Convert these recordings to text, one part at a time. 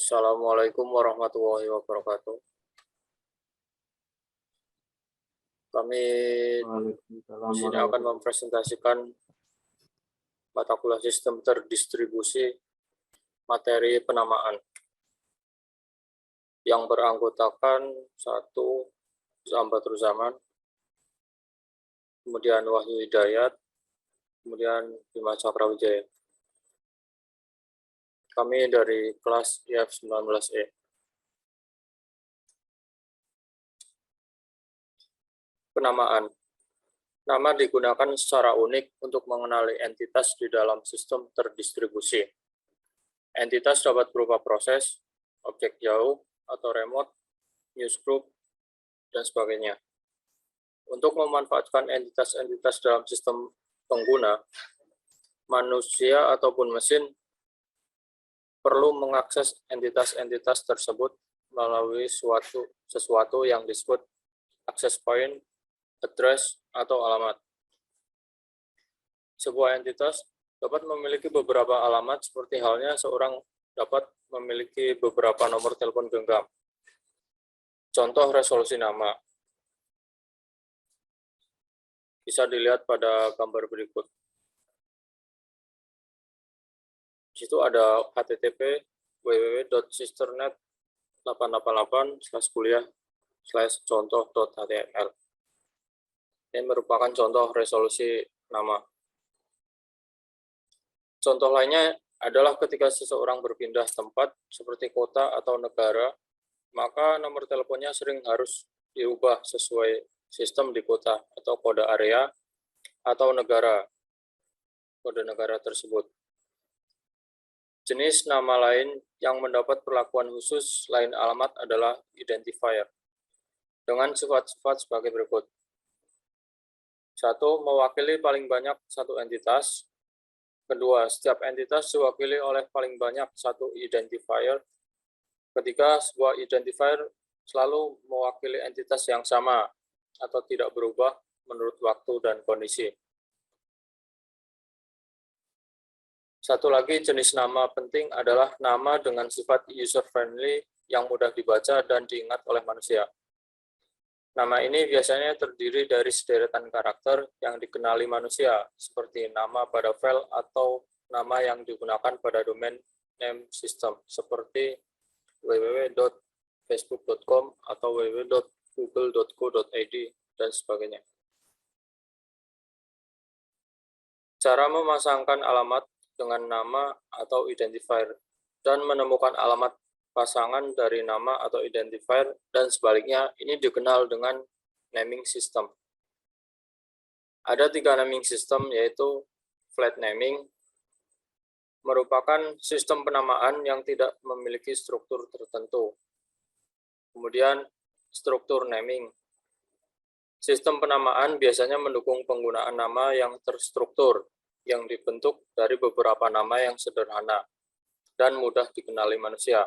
Assalamualaikum warahmatullahi wabarakatuh. Kami di sini akan mempresentasikan mata kuliah sistem terdistribusi materi penamaan yang beranggotakan 1. Badrul Zaman, kemudian Wahyu Hidayat, kemudian Bima Cakrawijaya. Kami dari kelas IF19E. Penamaan. Nama digunakan secara unik untuk mengenali entitas di dalam sistem terdistribusi. Entitas dapat berupa proses, objek jauh atau remote, newsgroup, dan sebagainya. Untuk memanfaatkan entitas-entitas dalam sistem pengguna, manusia ataupun mesin perlu mengakses entitas-entitas tersebut melalui sesuatu yang disebut access point, address, atau alamat. Sebuah entitas dapat memiliki beberapa alamat seperti halnya seorang dapat memiliki beberapa nomor telepon genggam. Contoh resolusi nama bisa dilihat pada gambar berikut. Di situ ada http www.sisternet888/kuliah/contoh.html. Ini merupakan contoh resolusi nama. Contoh lainnya adalah ketika seseorang berpindah tempat seperti kota atau negara, maka nomor teleponnya sering harus diubah sesuai sistem di kota atau kode area atau kode negara tersebut. Jenis nama lain yang mendapat perlakuan khusus selain alamat adalah identifier, dengan sifat-sifat sebagai berikut. 1. Mewakili paling banyak satu entitas. 2. Setiap entitas diwakili oleh paling banyak satu identifier. 3. Sebuah identifier selalu mewakili entitas yang sama atau tidak berubah menurut waktu dan kondisi. Satu lagi jenis nama penting adalah nama dengan sifat user-friendly yang mudah dibaca dan diingat oleh manusia. Nama ini biasanya terdiri dari sederetan karakter yang dikenali manusia, seperti nama pada file atau nama yang digunakan pada domain name system, seperti www.facebook.com atau www.google.co.id, dan sebagainya. Cara memasangkan alamat dengan nama atau identifier dan menemukan alamat pasangan dari nama atau identifier dan sebaliknya, ini dikenal dengan naming system. Ada 3 naming system, yaitu flat naming, merupakan sistem penamaan yang tidak memiliki struktur tertentu. Kemudian struktur naming. Sistem penamaan biasanya mendukung penggunaan nama yang terstruktur, yang dibentuk dari beberapa nama yang sederhana dan mudah dikenali manusia.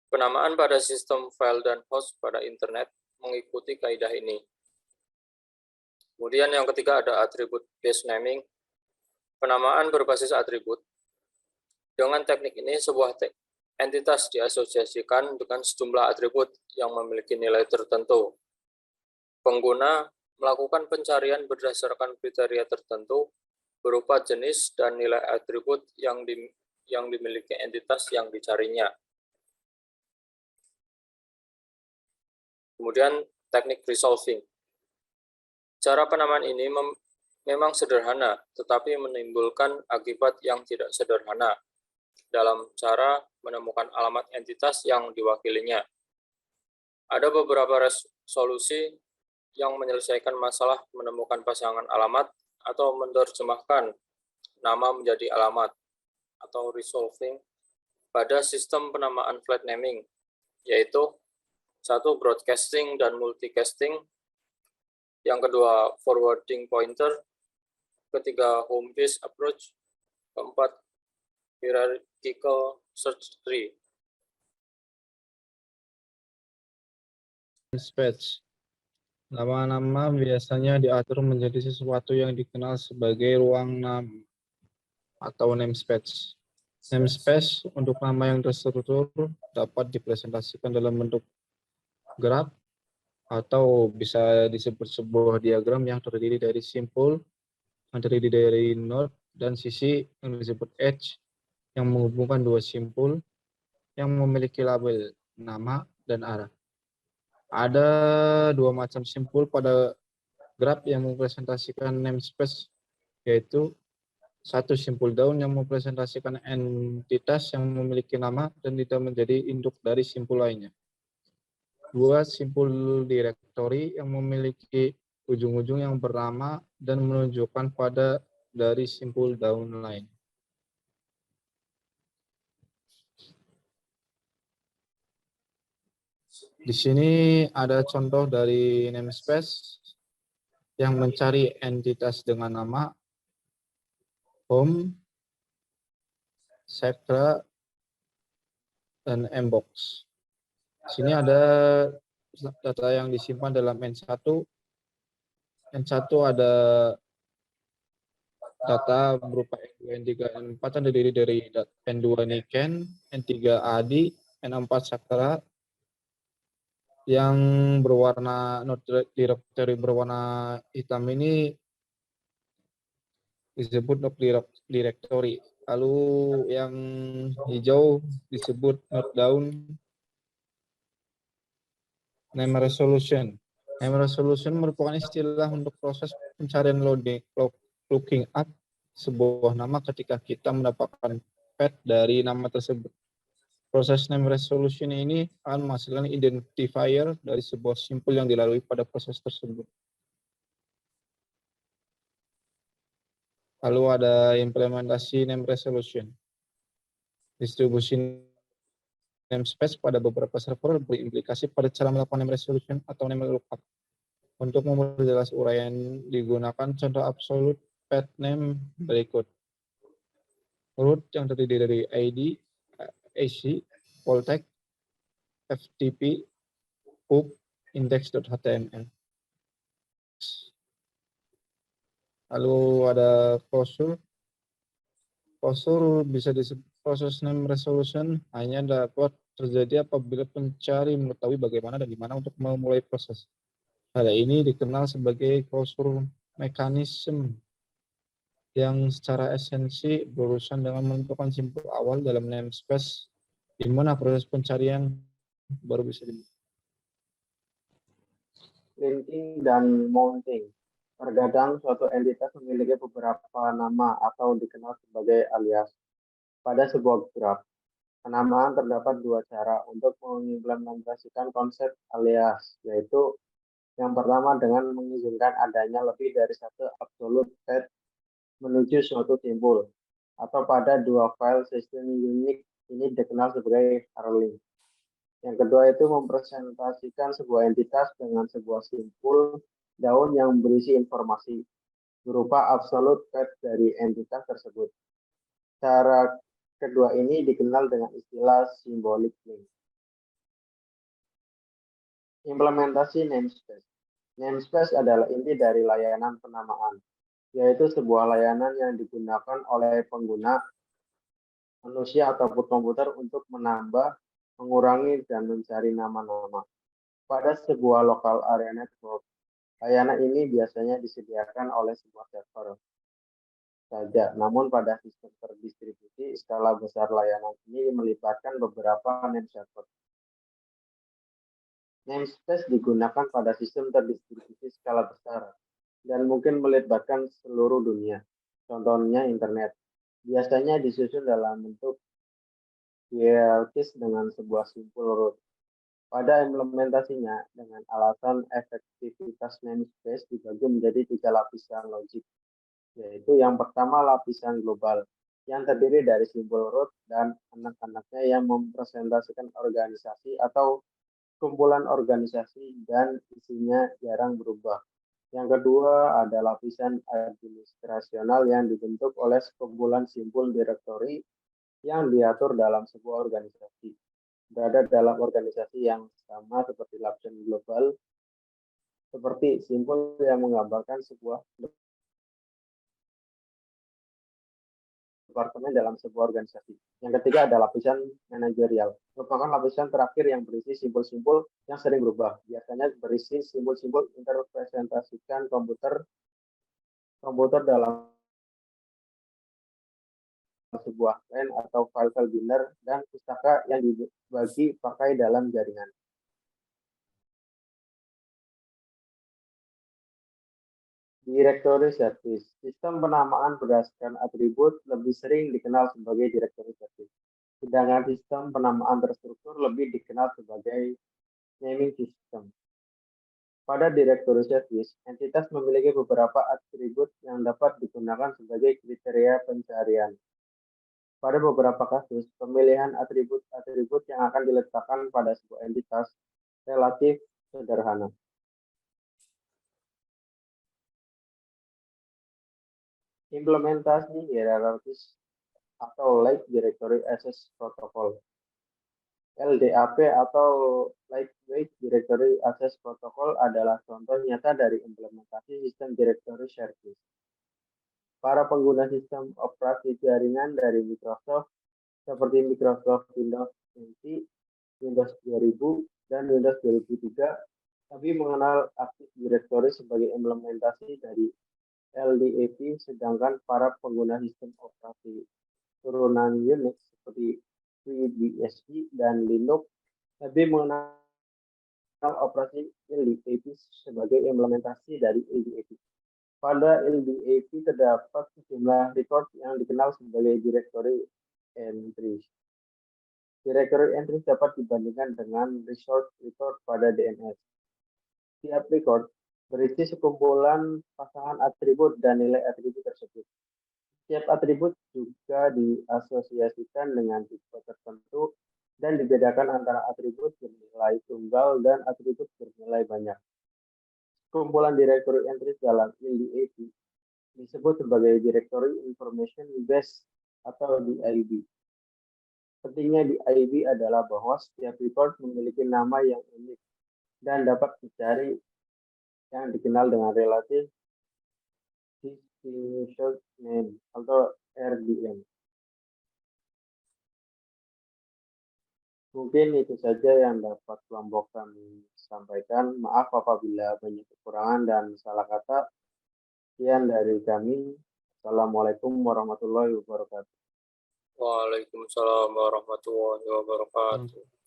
Penamaan pada sistem file dan host pada internet mengikuti kaidah ini. Kemudian yang ketiga ada attribute-based naming. Penamaan berbasis atribut. Dengan teknik ini, sebuah entitas diasosiasikan dengan sejumlah atribut yang memiliki nilai tertentu. Pengguna melakukan pencarian berdasarkan kriteria tertentu berupa jenis dan nilai atribut yang dimiliki entitas yang dicarinya. Kemudian teknik resolving. Cara penamaan ini memang sederhana, tetapi menimbulkan akibat yang tidak sederhana dalam cara menemukan alamat entitas yang diwakilinya. Ada beberapa solusi yang menyelesaikan masalah menemukan pasangan alamat atau menerjemahkan nama menjadi alamat atau resolving pada sistem penamaan flat naming, yaitu 1. Broadcasting dan multicasting, yang kedua forwarding pointer, ketiga home base approach, keempat hierarchical search tree. Namespace. Nama-nama biasanya diatur menjadi sesuatu yang dikenal sebagai ruang nama atau namespace. Namespace untuk nama yang terstruktur dapat dipresentasikan dalam bentuk graf atau bisa disebut sebuah diagram yang terdiri dari simpul, yang terdiri dari node, dan sisi yang disebut edge yang menghubungkan dua simpul yang memiliki label nama dan arah. Ada dua macam simpul pada graf yang mempresentasikan namespace, yaitu satu simpul daun yang mempresentasikan entitas yang memiliki nama dan tidak menjadi induk dari simpul lainnya. Dua simpul direktori yang memiliki ujung-ujung yang bernama dan menunjukkan pada dari simpul daun lain. Di sini ada contoh dari namespace yang mencari entitas dengan nama home, Sekra, dan mbox. Di sini ada data yang disimpan dalam N1. N1 ada data berupa N2, N3, N4 yang terdiri dari N2 Niken, N3 Adi, N4 Sakra, yang berwarna node directory berwarna hitam ini disebut node directory. Lalu yang hijau disebut node down name resolution. Name resolution merupakan istilah untuk proses pencarian looking up sebuah nama ketika kita mendapatkan path dari nama tersebut. Proses name resolution ini akan menghasilkan identifier dari sebuah simpul yang dilalui pada proses tersebut. Lalu ada implementasi name resolution. Distribusi namespace pada beberapa server berimplikasi pada cara melakukan name resolution atau name lookup. Untuk memperjelas uraian digunakan contoh absolute path name berikut. Root yang terdiri dari ID, AC, Poltex, FTP, pub, index.html. Lalu ada closure. Closure bisa disebut proses name resolution hanya dapat terjadi apabila pencari mengetahui bagaimana dan di mana untuk memulai proses. Hal ini dikenal sebagai closure mechanism yang secara esensi berurusan dengan menentukan simpul awal dalam namespace di mana proses pencarian baru bisa dimulai. Linking dan mounting. Terkadang suatu entitas memiliki beberapa nama atau dikenal sebagai alias. Pada sebuah graf, penamaan terdapat dua cara untuk mengimplementasikan konsep alias, yaitu yang pertama dengan mengizinkan adanya lebih dari satu absolute path menuju suatu simpul, atau pada dua file sistem unik ini dikenal sebagai Harlink. Yang kedua itu mempresentasikan sebuah entitas dengan sebuah simpul daun yang berisi informasi berupa absolute path dari entitas tersebut. Cara kedua ini dikenal dengan istilah symbolic link. Implementasi namespace. Namespace adalah inti dari layanan penamaan, yaitu sebuah layanan yang digunakan oleh pengguna, manusia ataupun komputer untuk menambah, mengurangi, dan mencari nama-nama. Pada sebuah local area network, layanan ini biasanya disediakan oleh sebuah server saja, namun pada sistem terdistribusi, skala besar layanan ini melibatkan beberapa name server. Namespace digunakan pada sistem terdistribusi skala besar dan mungkin melibatkan seluruh dunia, contohnya internet. Biasanya disusun dalam bentuk hierarkis dengan sebuah simpul root. Pada implementasinya, dengan alasan efektivitas namespace dibagi menjadi 3 lapisan logik, yaitu yang pertama lapisan global, yang terdiri dari simpul root dan anak-anaknya yang mempresentasikan organisasi atau kumpulan organisasi dan isinya jarang berubah. Yang kedua ada lapisan administrasional yang dibentuk oleh sekumpulan simpul direktori yang diatur dalam sebuah organisasi. Berada dalam organisasi yang sama seperti lapisan global, seperti simpul yang menggambarkan sebuah departemen dalam sebuah organisasi. Yang ketiga ada lapisan manajerial, merupakan lapisan terakhir yang berisi simbol-simbol yang sering berubah. Biasanya berisi simbol-simbol interpresentasikan komputer dalam sebuah line atau file binder dan pustaka yang dibagi pakai dalam jaringan. Directory service. Sistem penamaan berdasarkan atribut lebih sering dikenal sebagai directory service. Sedangkan sistem penamaan terstruktur lebih dikenal sebagai naming system. Pada directory service, entitas memiliki beberapa atribut yang dapat digunakan sebagai kriteria pencarian. Pada beberapa kasus, pemilihan atribut-atribut yang akan diletakkan pada sebuah entitas relatif sederhana. Implementasi hierarkis atau Light Directory Access Protocol. LDAP atau Lightweight Directory Access Protocol adalah contoh nyata dari implementasi sistem directory service. Para pengguna sistem operasi jaringan dari Microsoft seperti Microsoft Windows 20, Windows 2000, dan Windows 2003 lebih mengenal Active Directory sebagai implementasi dari LDAP, sedangkan para pengguna sistem operasi turunan Unix seperti FreeBSD dan Linux lebih mengenal operasi LDAP sebagai implementasi dari LDAP. Pada LDAP terdapat sejumlah record yang dikenal sebagai directory entries. Directory entries dapat dibandingkan dengan resource record pada DNS. Tiap record berisi sekumpulan pasangan atribut dan nilai atribut tersebut. Setiap atribut juga diasosiasikan dengan tipe tertentu dan dibedakan antara atribut bernilai tunggal dan atribut bernilai banyak. Kumpulan directory entries dalam LDAP disebut sebagai Directory Information Base atau DIB. Pentingnya DIB adalah bahwa setiap record memiliki nama yang unik dan dapat dicari yang dikenal dengan Relative Distribution Name atau RDN. Mungkin itu saja yang dapat kelompok kami sampaikan. Maaf apabila banyak kekurangan dan salah kata. Sekian dari kami. Assalamualaikum warahmatullahi wabarakatuh. Waalaikumsalam warahmatullahi wabarakatuh.